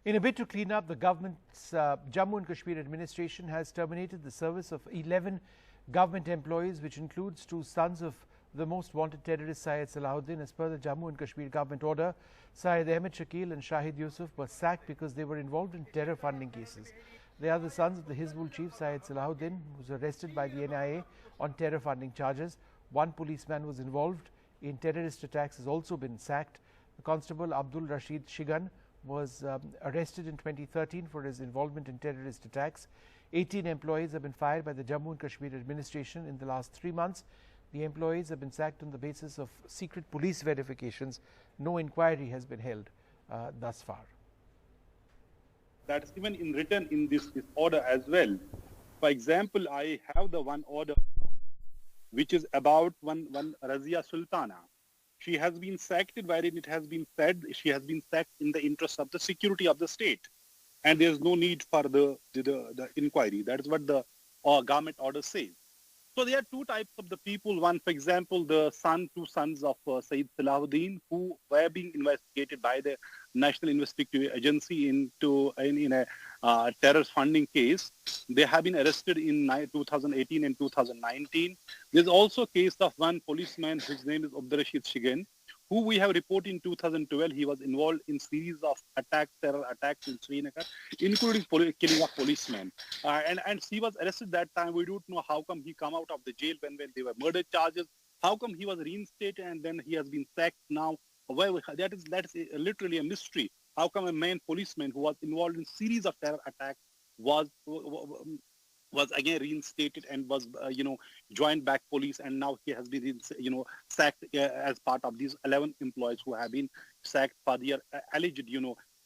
In a bid to clean up, the government's Jammu and Kashmir administration has terminated the service of 11 government employees, which includes two sons of the most wanted terrorist Syed Salahuddin. As per the Jammu and Kashmir government order, Syed Ahmed Shakil and Shahid Yusuf were sacked because they were involved in terror funding cases. They are the sons of the Hizbul chief Syed Salahuddin, who was arrested by the NIA on terror funding charges. One policeman was involved in terrorist attacks has also been sacked. The constable Abdul Rashid Shigan was arrested in 2013 for his involvement in terrorist attacks. 18 employees have been fired by the Jammu and Kashmir administration in the last 3 months. The employees have been sacked on the basis of secret police verifications. No inquiry has been held thus far. That's even in written in this order as well. For example, I have the one order which is about one Razia Sultana. She has been sacked, wherein it has been said she has been sacked in the interest of the security of the state, and there is no need for the inquiry. That is what the government order says. So there are two types of the people. One, for example, two sons of Syed Salahuddin, who were being investigated by the National Investigative Agency in a terror funding case. They have been arrested in 2018 and 2019. There's also a case of one policeman whose name is Abdul Rashid Shigan, who we have reported in 2012. He was involved in series of terror attacks in Srinagar, including killing of policemen. And he was arrested that time. We don't know how come he come out of the jail when they were murder charges. How come he was reinstated and then he has been sacked now? Well, that is literally a mystery. How come a man policeman who was involved in series of terror attacks was again reinstated and was joined back police, and now he has been sacked as part of these 11 employees who have been sacked for their alleged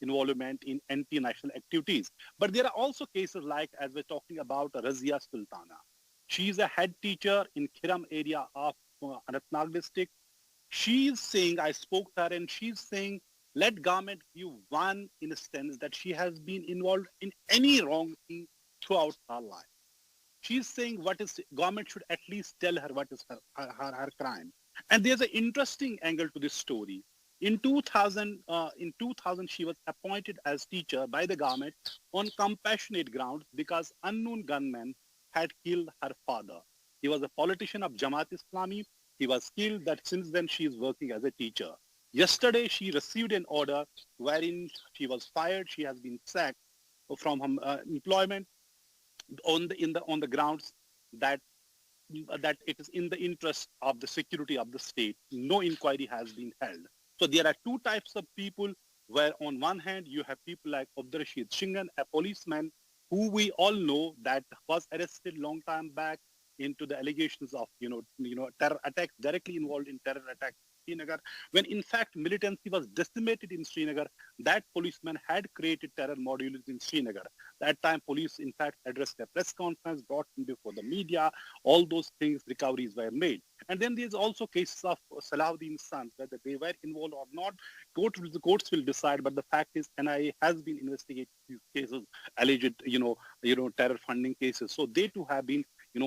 involvement in anti-national activities. But there are also cases like, as we're talking about, Razia Sultana. She is a head teacher in Khiram area of Anantnag district. She is saying, I spoke to her, and she's saying, let government give one instance that she has been involved in any wrong thing throughout her life. She's saying government should at least tell her what is her crime. And there's an interesting angle to this story. In 2000, she was appointed as teacher by the government on compassionate grounds because unknown gunmen had killed her father. He was a politician of Jamaat Islami. He was killed. That since then she is working as a teacher. Yesterday she received an order wherein she was fired. She has been sacked from her employment on the grounds that it is in the interest of the security of the state. No inquiry has been held. So there are two types of people, where on one hand you have people like Abdul Rashid Shigan, a policeman who we all know that was arrested long time back into the allegations of terror attacks, directly involved in terror attacks in Srinagar, when in fact militancy was decimated in Srinagar. That policeman had created terror modules in Srinagar. That time police in fact addressed a press conference, brought him before the media, all those things, recoveries were made. And then there's also cases of Salahuddin's sons, whether they were involved or not, the courts will decide, but the fact is NIA has been investigating these cases, alleged terror funding cases. So they too have been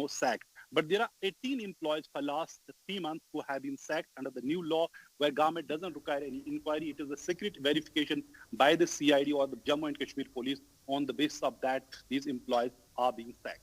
sacked. But there are 18 employees for last 3 months who have been sacked under the new law, where government doesn't require any inquiry. It is a secret verification by the CID or the Jammu and Kashmir police. On the basis of that, these employees are being sacked.